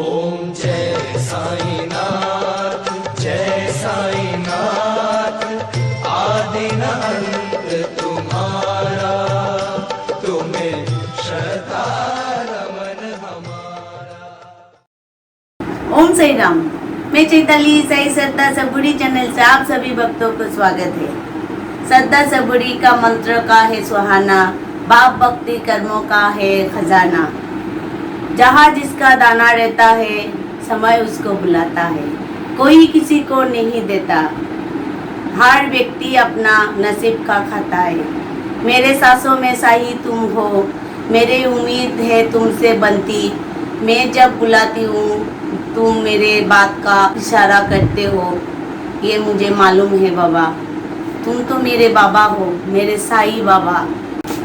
ओम जय साईनाथ, जय साईनाथ। आदि न अंत तुम्हारा, तुम्हें श्रद्धा रमन हमारा। ओम साई राम। मैं चैताली साई श्रद्धा सबुरी चैनल से आप सभी भक्तों को स्वागत है। श्रद्धा सबुरी का मंत्र का है सुहाना, भाव भक्ति कर्मों का है खजाना। जहाँ जिसका दाना रहता है, समय उसको बुलाता है, कोई किसी को नहीं देता। हर व्यक्ति अपना नसीब का खाता है। मेरे सांसों में साही तुम हो, मेरी उम्मीद है तुमसे बनती। मैं जब बुलाती हूँ तुम मेरे बात का इशारा करते हो, ये मुझे मालूम है बाबा। तुम तो मेरे बाबा हो, मेरे साईं बाबा।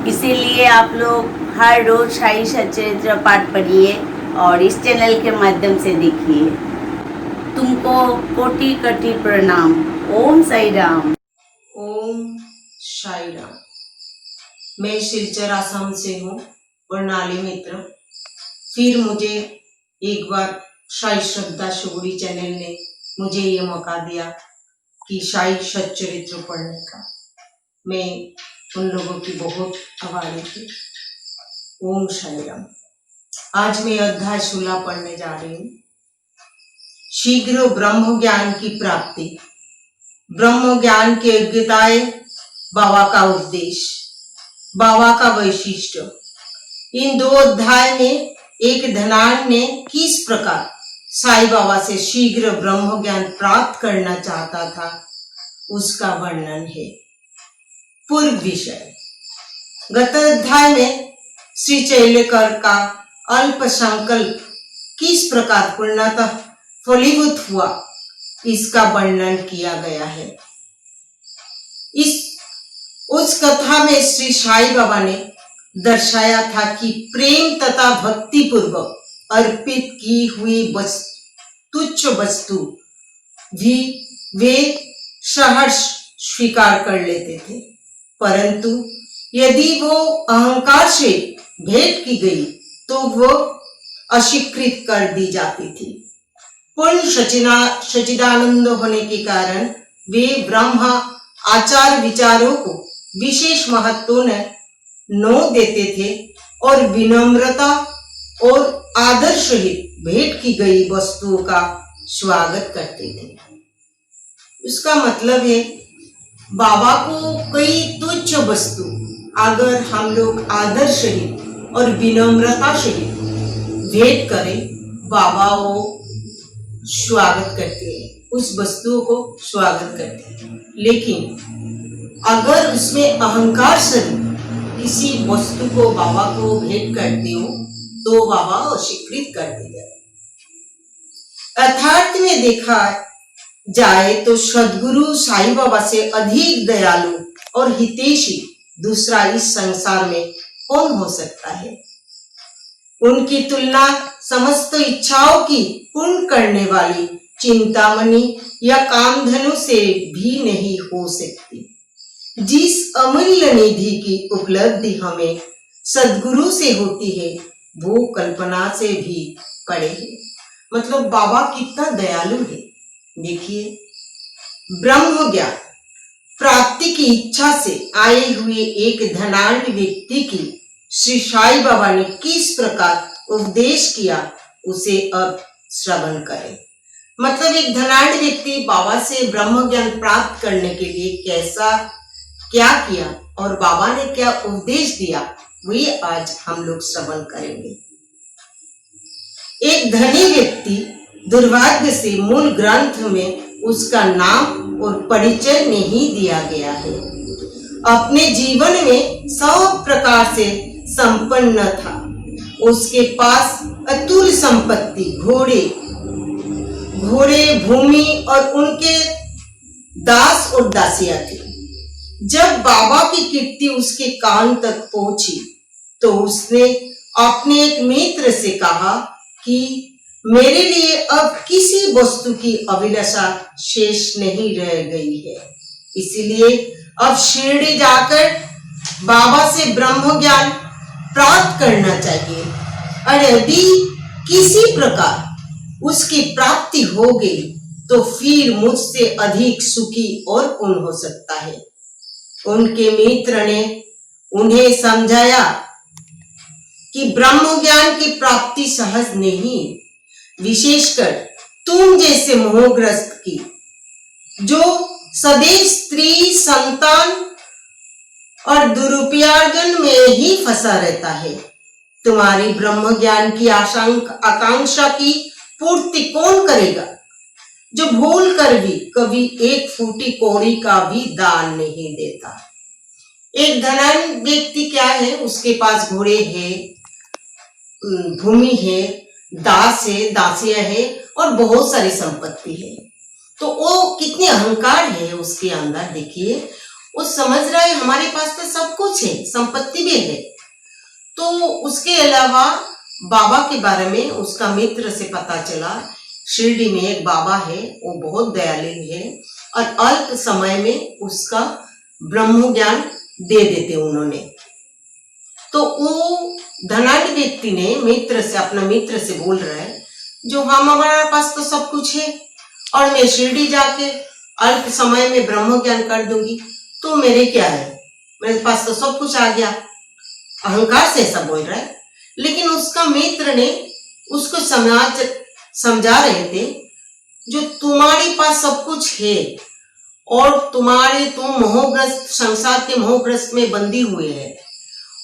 इसीलिए आप लोग हर रोज साई सच्चरित्र पाठ पढ़िए और इस चैनल के माध्यम से देखिए। तुमको कोटि कोटि प्रणाम। ओम साई राम। ओम साई राम। मैं सिलचर आसाम से हूँ, प्रणाली मित्र। फिर मुझे एक बार साई श्रद्धा सबुरी चैनल ने मुझे ये मौका दिया कि साई सच्चरित्र पढ़ने का। मैं उन लोगों की बहुत आभारी थी। ओम साई राम। आज मैं अध्याय 16 पढ़ने जा रही हूँ। शीघ्र ब्रह्म ज्ञान की प्राप्ति। ब्रह्म ज्ञान के यज्ञताए बाबा का उपदेश, बाबा का वैशिष्ट। इन दो अध्याय में एक धनाढ्य ने किस प्रकार साईं बाबा से शीघ्र ब्रह्म ज्ञान प्राप्त करना चाहता था, उसका वर्णन है। पूर्व विषय। गत अध्याय में श्री चैलेकर का अल्प संकल्प किस प्रकार पूर्णतः फलीभूत हुआ, इसका वर्णन किया गया है। उस कथा में श्री साईं बाबा ने दर्शाया था कि प्रेम तथा भक्ति पूर्वक अर्पित की हुई तुच्छ वस्तु भी वे सहर्ष स्वीकार कर लेते थे, परंतु यदि वो अहंकार से भेंट की गई तो वो अस्वीकृत कर दी जाती थी। पूर्ण सच्चिदानंद होने के कारण वे ब्रह्म आचार विचारों को विशेष महत्व न देते थे और विनम्रता और आदर सहित भेंट की गई वस्तुओं का स्वागत करते थे। उसका मतलब है, बाबा को कई तुच्छ वस्तु अगर हम लोग आदर सहित और विनम्रता सहित भेंट करें, बाबा वो स्वागत करते हैं, उस वस्तुओं को स्वागत करते हैं। लेकिन अगर उसमें अहंकार से किसी वस्तु को बाबा को भेंट करते हो तो बाबा अस्वीकृत कर देगा। अर्थात में देखा जाए तो सद्गुरु साईं बाबा से अधिक दयालु और हितैषी दूसरा इस संसार में कौन हो सकता है। उनकी तुलना समस्त इच्छाओं की पूर्ण करने वाली चिंतामणि या कामधनु से भी नहीं हो सकती। जिस अमूल्य निधि की उपलब्धि हमें सद्गुरु से होती है, वो कल्पना से भी परे है। मतलब बाबा कितना दयालु है। देखिए, ब्रह्म ज्ञान प्राप्ति की इच्छा से आए हुए एक धनाढ्य व्यक्ति की श्री साईं बाबा ने किस प्रकार उपदेश किया, उसे अब श्रवण करें। मतलब एक धनाढ्य व्यक्ति बाबा से ब्रह्म ज्ञान प्राप्त करने के लिए क्या किया और बाबा ने क्या उपदेश दिया, वही आज हम लोग श्रवण करेंगे। एक धनी व्यक्ति दुर्भाग्य से मूल ग्रंथ में उसका नाम और परिचय नहीं दिया गया है। अपने जीवन में सब प्रकार से संपन्न था। उसके पास अतुल संपत्ति, घोड़े, भूमि और उनके दास और दासियां थी। जब बाबा की कीर्ति उसके कान तक पहुंची तो उसने अपने एक मित्र से कहा कि मेरे लिए अब किसी वस्तु की अभिलाषा शेष नहीं रह गई है, इसीलिए अब शिरडी जाकर बाबा से ब्रह्म ज्ञान प्राप्त करना चाहिए। और यदि किसी प्रकार उसकी प्राप्ति हो गई तो फिर मुझसे अधिक सुखी और कौन हो सकता है। उनके मित्र ने उन्हें समझाया कि ब्रह्म ज्ञान की प्राप्ति सहज नहीं, विशेषकर तुम जैसे मोहग्रस्त की, जो सदैव स्त्री, संतान और दुरुपयोजन में ही फंसा रहता है। तुम्हारी ब्रह्म ज्ञान की आकांक्षा की पूर्ति कौन करेगा, जो भूल कर भी कभी एक फूटी कौड़ी का भी दान नहीं देता। एक धनवान व्यक्ति क्या है, उसके पास घोड़े है, भूमि है, दास है, दासियां है और बहुत सारी संपत्ति है। तो वो कितने अहंकार है उसके अंदर। देखिए, वो समझ रहा है हमारे पास तो सब कुछ है, संपत्ति भी है। तो उसके अलावा बाबा के बारे में उसका मित्र से पता चला, शिरडी में एक बाबा है, वो बहुत दयालु है और अल्प समय में उसका ब्रह्म ज्ञान दे देते उन्होंने। तो वो धनाढ्य व्यक्ति ने अपना मित्र से बोल रहा है, जो हमारे पास तो सब कुछ है और मैं शिरडी जाके अल्प समय में ब्रह्म ज्ञान कर दूंगी, तो मेरे क्या है, मेरे पास तो सब कुछ आ गया। अहंकार से ऐसा बोल रहा है। लेकिन उसका मित्र ने उसको समझा रहे थे, जो तुम्हारे पास सब कुछ है और तुम मोहग्रस्त, संसार के मोहग्रस्त में बंधी हुए है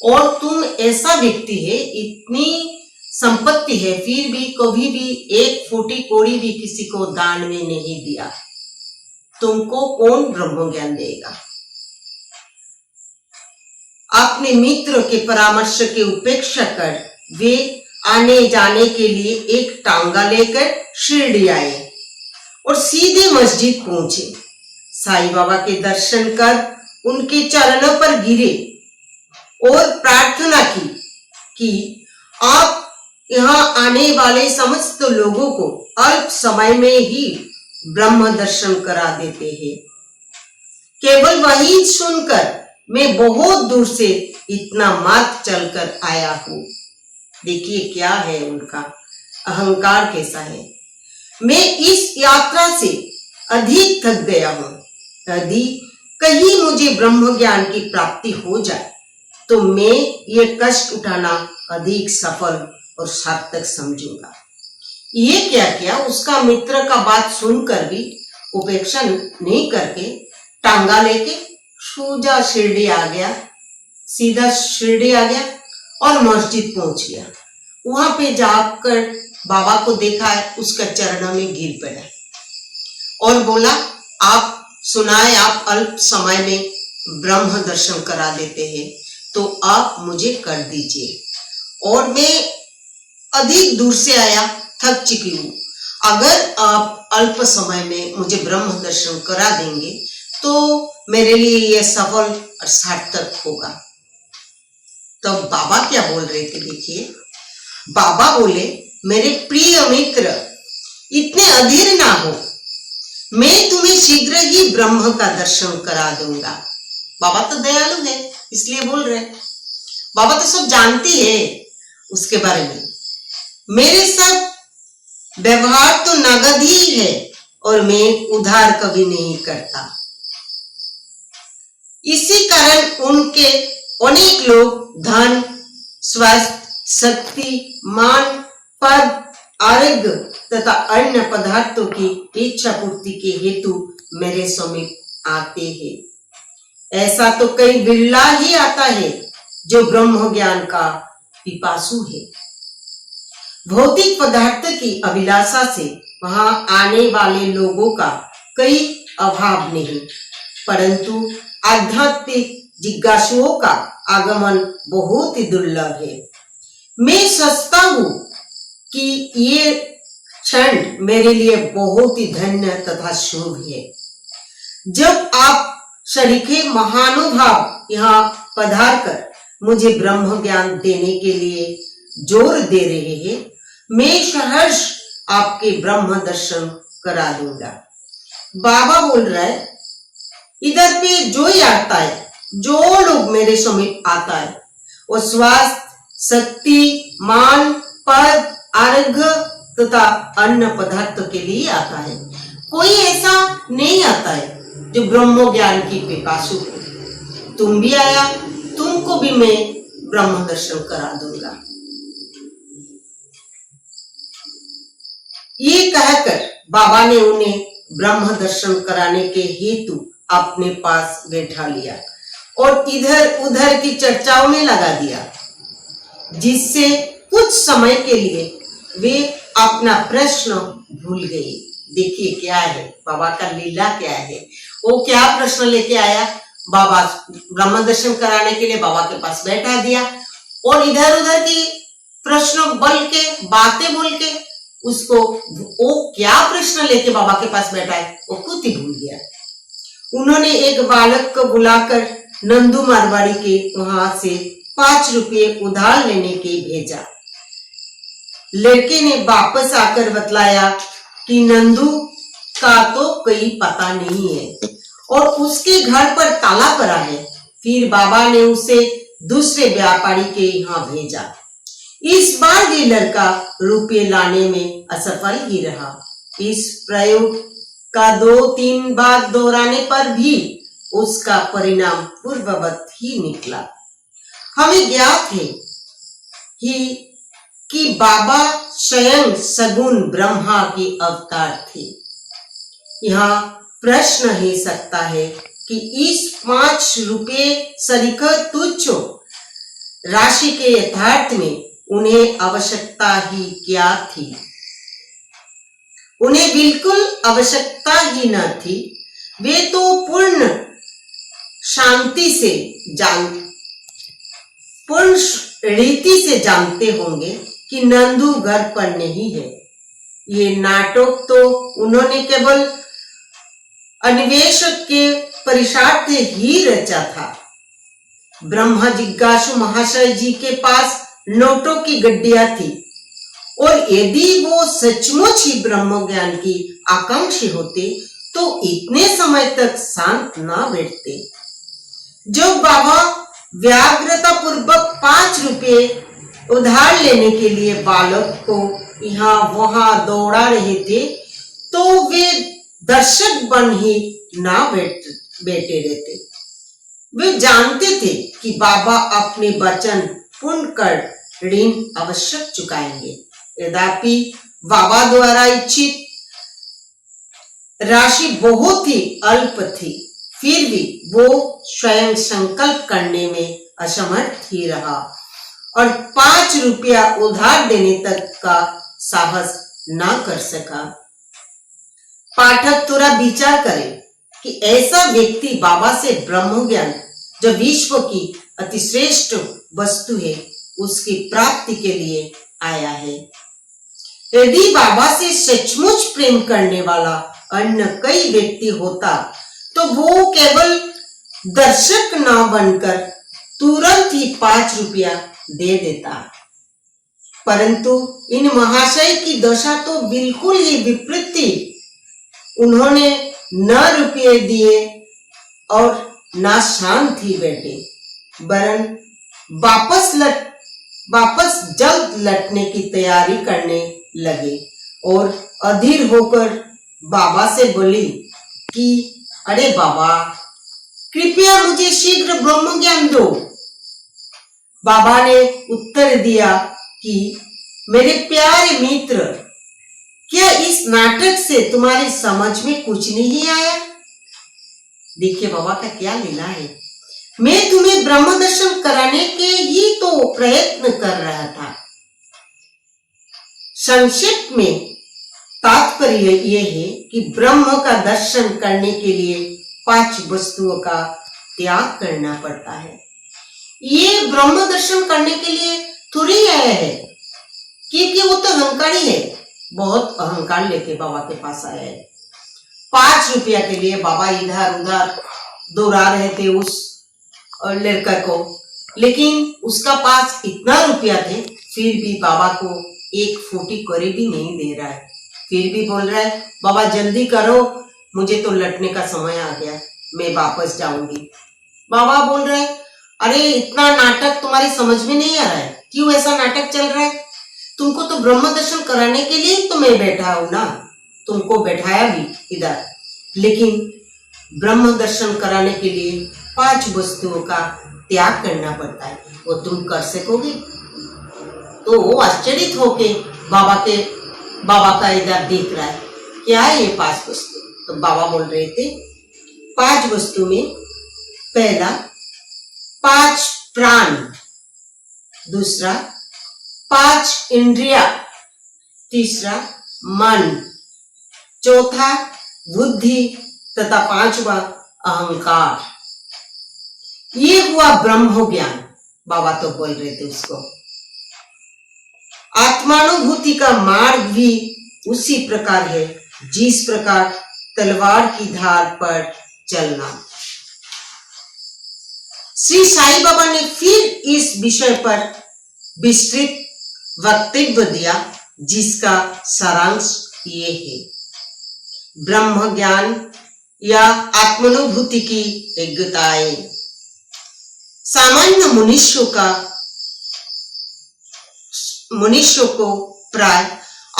और तुम ऐसा व्यक्ति है, इतनी संपत्ति है, फिर भी कभी भी एक फूटी कौड़ी भी किसी को दान में नहीं दिया, तुमको कौन ब्रह्म ज्ञान देगा। अपने मित्र के परामर्श के उपेक्षा कर वे आने जाने के लिए एक टांगा लेकर शिरडी आए और सीधे मस्जिद पहुंचे। साईं बाबा के दर्शन कर उनके चरणों पर गिरे और प्रार्थना की कि आप यहाँ आने वाले समस्त लोगों को अल्प समय में ही ब्रह्म दर्शन करा देते हैं। केवल वही सुनकर मैं बहुत दूर से इतना मार्ग चलकर आया हूँ। देखिए क्या है उनका अहंकार, कैसा है। मैं इस यात्रा से अधिक थक गया हूँ। यदि कहीं मुझे ब्रह्म ज्ञान की प्राप्ति हो जाए तो मैं ये कष्ट उठाना अधिक सफल और सार्थक समझूंगा। ये क्या किया, उसका मित्र का बात सुनकर भी उपेक्षा नहीं करके टांगा लेके सीधा शिरडी आ गया और मस्जिद पहुंच गया। वहां पे जाकर बाबा को देखा, उसका चरणों में गिर पड़ा और बोला, आप सुनाए, आप अल्प समय में ब्रह्म दर्शन करा देते हैं, तो आप मुझे कर दीजिए। और मैं अधिक दूर से आया, थक चुकी हूँ। अगर आप अल्प समय में मुझे ब्रह्म दर्शन करा देंगे तो मेरे लिए यह सफल और सार्थक होगा। तो बाबा क्या बोल रहे थे, देखिए। बाबा बोले, मेरे प्रिय मित्र, इतने अधीर ना हो, मैं तुम्हें शीघ्र ही ब्रह्म का दर्शन करा दूंगा। बाबा तो दयालु है, इसलिए बोल रहे। बाबा तो सब जानती है उसके बारे में। मेरे सब व्यवहार तो नगद ही है और मैं उधार कभी नहीं करता। इसी कारण उनके अनेक लोग धन, स्वास्थ्य, शक्ति, मान, पद, आरोग्य तथा अन्य पदार्थों की इच्छा पूर्ति के हेतु मेरे समीप आते हैं। ऐसा तो कई बिरला ही आता है जो ब्रह्म ज्ञान का पिपासु है। भौतिक पदार्थ की अभिलाषा से वहां आने वाले लोगों का कई अभाव नहीं, परंतु आध्यात्मिक जिज्ञासुओं का आगमन बहुत ही दुर्लभ है। मैं सोचता हूँ कि ये क्षण मेरे लिए बहुत ही धन्य तथा शुभ है। जब आप शरीके महानुभाव यहाँ पधार कर मुझे ब्रह्म ज्ञान देने के लिए जोर दे रहे हैं, मैं सहर्ष आपके ब्रह्म दर्शन करा दूंगा। बाबा बोल रहा है, इधर पे जो ही आता है, जो लोग मेरे समीप आता है, वो स्वास्थ्य, शक्ति, मान, पद, आरोग्य तथा अन्य पदार्थों के लिए आता है। कोई ऐसा नहीं आता है जो ब्रह्म ज्ञान की पिपासु हो। तुम भी आया, तुमको भी मैं ब्रह्म दर्शन करा दूंगा। ये कहकर बाबा ने उन्हें ब्रह्म दर्शन कराने के हेतु अपने पास बैठा लिया और इधर उधर की चर्चाओं में लगा दिया, जिससे कुछ समय के लिए वे अपना प्रश्न भूल गए। देखिए क्या है बाबा का लीला, क्या है वो क्या प्रश्न लेके आया। बाबा ब्रह्म दर्शन कराने के लिए बाबा के पास बैठा दिया और इधर उधर की प्रश्न बोल के, बातें बोल के उसको वो क्या प्रश्न लेके बाबा के पास बैठा है वो खुद ही भूल गया। उन्होंने एक बालक को बुलाकर नंदू मारवाड़ी के वहां से 5 रुपये उधार लेने के भेजा। लड़के ने वापस आकर बतलाया कि नंदू का तो कोई पता नहीं है और उसके घर पर ताला पड़ा है। फिर बाबा ने उसे दूसरे व्यापारी के यहाँ भेजा। इस बार भी लड़का रुपये लाने में असफल ही रहा। इस प्रयोग का 2-3 बार दोहराने पर भी उसका परिणाम पूर्ववत ही निकला। हमें ज्ञात है कि बाबा स्वयं सगुण ब्रह्मा के अवतार थे। यहाँ प्रश्न ही सकता है कि इस 5 रुपये सरीखर तुच्छ राशि के यथार्थ में उन्हें आवश्यकता ही क्या थी। उन्हें बिल्कुल आवश्यकता ही न थी। वे तो पूर्ण रीति से जानते होंगे कि नंदू घर पर नहीं है। ये नाटक तो उन्होंने केवल अन्वेषक के परिशार्थ ही रचा था। ब्रह्मा जिज्ञासु महाशय जी के पास नोटों की गड्डियां थी और यदि वो सचमुच ही ब्रह्म ज्ञान की आकांक्षी होते तो इतने समय तक शांत ना बैठते। जब बाबा व्याग्रता पूर्वक 5 रुपये उधार लेने के लिए बालक को यहाँ वहां दौड़ा रहे थे तो वे दर्शक बन ही ना बैठे रहते। वे जानते थे कि बाबा अपने वचन पूर्ण कर ऋण अवश्य चुकाएंगे। यद्यपि बाबा द्वारा इच्छित राशि बहुत ही अल्प थी, फिर भी वो स्वयं संकल्प करने में असमर्थ ही रहा और 5 रुपया उधार देने तक का साहस ना कर सका। पाठक थोड़ा विचार करे कि ऐसा व्यक्ति बाबा से ब्रह्म ज्ञान जो विश्व की अतिश्रेष्ठ वस्तु है उसकी प्राप्ति के लिए आया है। यदि बाबा से सचमुच प्रेम करने वाला अन्य कई व्यक्ति होता तो वो केवल दर्शक न बनकर तुरंत ही 5 रुपया दे देता। परंतु इन महाशय की दशा तो बिल्कुल ही विपरीत थी। उन्होंने न रुपये दिए और न शांत ही बैठे, वरन वापस जल्द लौटने की तैयारी करने लगे और अधीर होकर बाबा से बोली कि अरे बाबा, कृपया मुझे शीघ्र ब्रह्म ज्ञान दो। बाबा ने उत्तर दिया कि मेरे प्यारे मित्र, क्या इस नाटक से तुम्हारी समझ में कुछ नहीं आया? देखिए बाबा का क्या लीला है। मैं तुम्हें ब्रह्म दर्शन कराने के ही तो प्रयत्न कर रहा था। संक्षेप में तात्पर्य यह है कि ब्रह्म का दर्शन करने के लिए 5 वस्तुओं का त्याग करना पड़ता है। ये ब्रह्म दर्शन करने के लिए थोड़ी आया है, क्योंकि वो तो अहंकारी है, बहुत अहंकार लेके बाबा के पास आया है। 5 रुपया के लिए बाबा इधर उधर दौड़ा रहे थे उस लड़का को, लेकिन उसका पास इतना रुपया थे, फिर भी बाबा को 1 फूटी कौड़ी भी नहीं दे रहा है। फिर भी बोल रहा है बाबा जल्दी करो, मुझे तो लौटने का समय आ गया, मैं वापस जाऊंगी। बाबा बोल रहे अरे इतना नाटक तुम्हारी समझ में नहीं आ रहा है, क्यों ऐसा नाटक चल रहा है? तुमको तो ब्रह्म दर्शन कराने के लिए तो मैं बैठा हूं ना, तुमको बैठाया भी इधर, लेकिन ब्रह्म दर्शन कराने के लिए 5 वस्तुओं का त्याग करना पड़ता है, वो तुम कर सकोगे? तो वो आश्चर्यित होके बाबा का इधर देख रहा है, क्या है ये 5 वस्तु? तो बाबा बोल रहे थे 5 वस्तु में पहला 5 प्राण, दूसरा 5 इंद्रिया, तीसरा मन, चौथा बुद्धि तथा 5वां अहंकार। ये हुआ ब्रह्म ज्ञान। बाबा तो बोल रहे थे उसको। आत्मानुभूति का मार्ग भी उसी प्रकार है जिस प्रकार तलवार की धार पर चलना। श्री साईं बाबा ने फिर इस विषय पर विस्तृत वक्तव्य दिया, जिसका सारांश ये है। ब्रह्म ज्ञान या आत्मानुभूति की योग्यताएं। सामान्य मनुष्यों को प्राय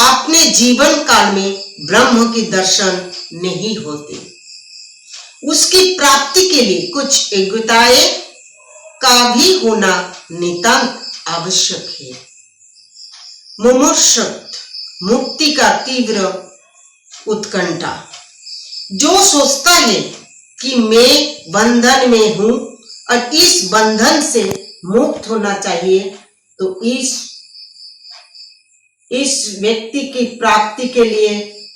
अपने जीवन काल में ब्रह्म के दर्शन नहीं होते। उसकी प्राप्ति के लिए कुछ योग्यताएं का भी होना नितांत आवश्यक है। मुमुक्षुत्व, मुक्ति का तीव्र उत्कंठा। जो सोचता है कि मैं बंधन में हूं और इस बंधन से मुक्त होना चाहिए, तो इस व्यक्ति की प्राप्ति के लिए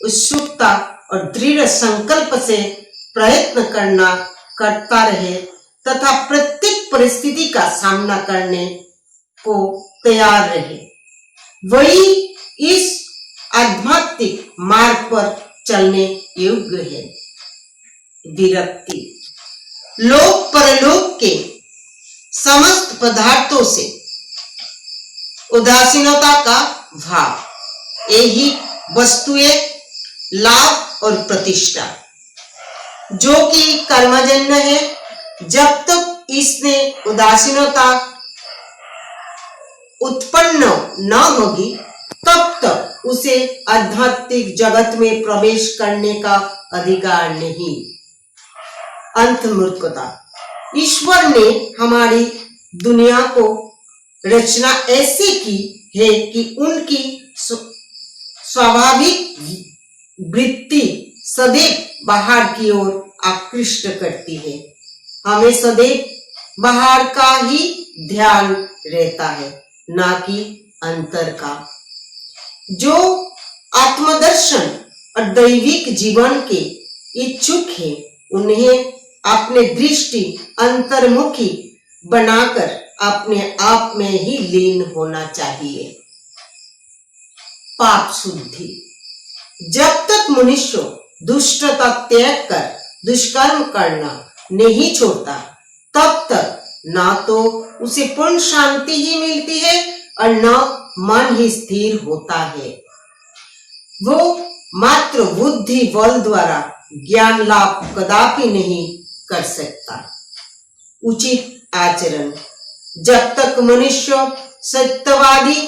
उत्सुकता और दृढ़ संकल्प से प्रयत्न करता रहे तथा प्रत्येक परिस्थिति का सामना करने को तैयार रहे, वही इस आध्यात्मिक मार्ग पर चलने योग्य है। विरक्ति। लोक परलोक के समस्त पदार्थों से उदासीनता का भाव। यही वस्तुएं, लाभ और प्रतिष्ठा जो कि कर्मजन्य है। जब तक इसने उदासीनता उत्पन्न न होगी, तब तक उसे आध्यात्मिक जगत में प्रवेश करने का अधिकार नहीं। अंतर्मुखता। ईश्वर ने हमारी दुनिया को रचना ऐसे की है कि उनकी स्वाभाविक वृत्ति सदैव बाहर की ओर आकृष्ट करती है। हमें सदैव बाहर का ही ध्यान रहता है, ना कि अंतर का। जो आत्मदर्शन और दैविक जीवन के इच्छुक है, उन्हें अपने दृष्टि अंतर्मुखी बनाकर अपने आप में ही लीन होना चाहिए। पाप शुद्धि। जब तक मनुष्य दुष्टता त्याग कर दुष्कर्म करना नहीं छोड़ता, तब तक ना तो उसे पूर्ण शांति ही मिलती है और न मन ही स्थिर होता है। वो मात्र बुद्धि बल द्वारा ज्ञान लाभ कदापि नहीं कर सकता। उचित आचरण। जब तक मनुष्य सत्यवादी,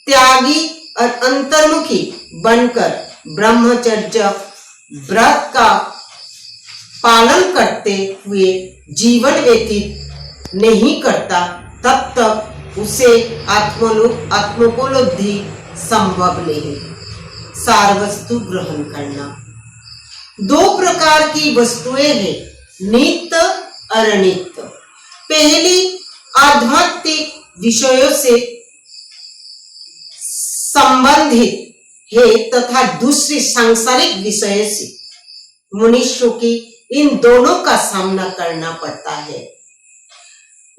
त्यागी और अंतर्मुखी बनकर ब्रह्मचर्य व्रत का पालन करते हुए जीवन व्यतीत नहीं करता, तब तक उसे आत्मोपलब्धि संभव नहीं। सार वस्तु ग्रहण करना। 2 प्रकार की वस्तुएं हैं, नित्य और अनित्य। पहली आध्यात्मिक विषयों से संबंधित है तथा दूसरी सांसारिक विषय से। मनुष्य की इन दोनों का सामना करना पड़ता है।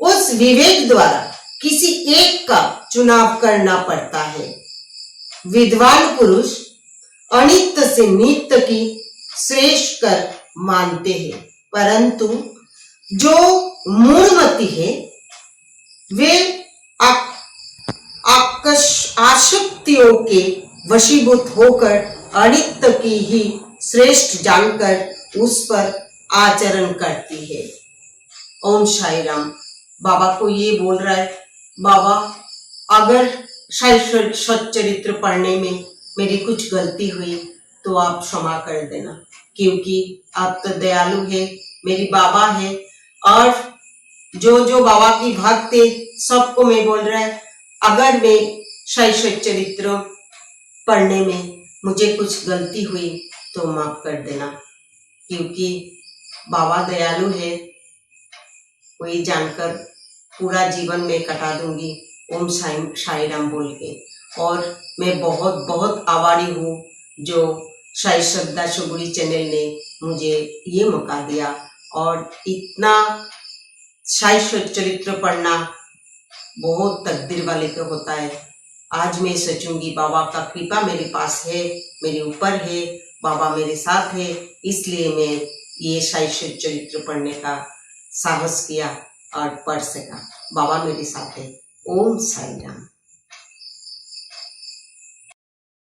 उस विवेक द्वारा किसी एक का चुनाव करना पड़ता है। विद्वान पुरुष अनित्य से नित्य की श्रेष्ठ कर मानते हैं, परंतु जो मूढ़मती है वे आसक्तियों के वशीभूत होकर अनित्य की ही श्रेष्ठ जानकर उस पर आचरण करती है। ओम साई राम। बाबा को ये बोल रहा है, बाबा अगर शायद सच्चरित्र पढ़ने में मेरी कुछ गलती हुई तो आप क्षमा कर देना, क्योंकि आप तो दयालु है, मेरी बाबा है। और जो जो बाबा की भक्त है सबको मैं बोल रहा है, अगर मैं शायद चरित्र पढ़ने में मुझे कुछ गलती हुई तो माफ कर देना, क्योंकि बाबा दयालु है, वही जानकर पूरा जीवन में कटा दूंगी ओम साई राम बोल के। और मैं बहुत बहुत आभारी हूँ जो साई श्रद्धा सुगुड़ी चैनल ने मुझे ये मौका दिया। और इतना साई चरित्र पढ़ना बहुत तकदीर वाले का होता है। आज मैं सोचूंगी बाबा का कृपा मेरे पास है, मेरे ऊपर है, बाबा मेरे साथ है, इसलिए मैं ये साई चरित्र पढ़ने का साहस किया और पढ़ सका। बाबा मेरे साथ है। ओम साई राम।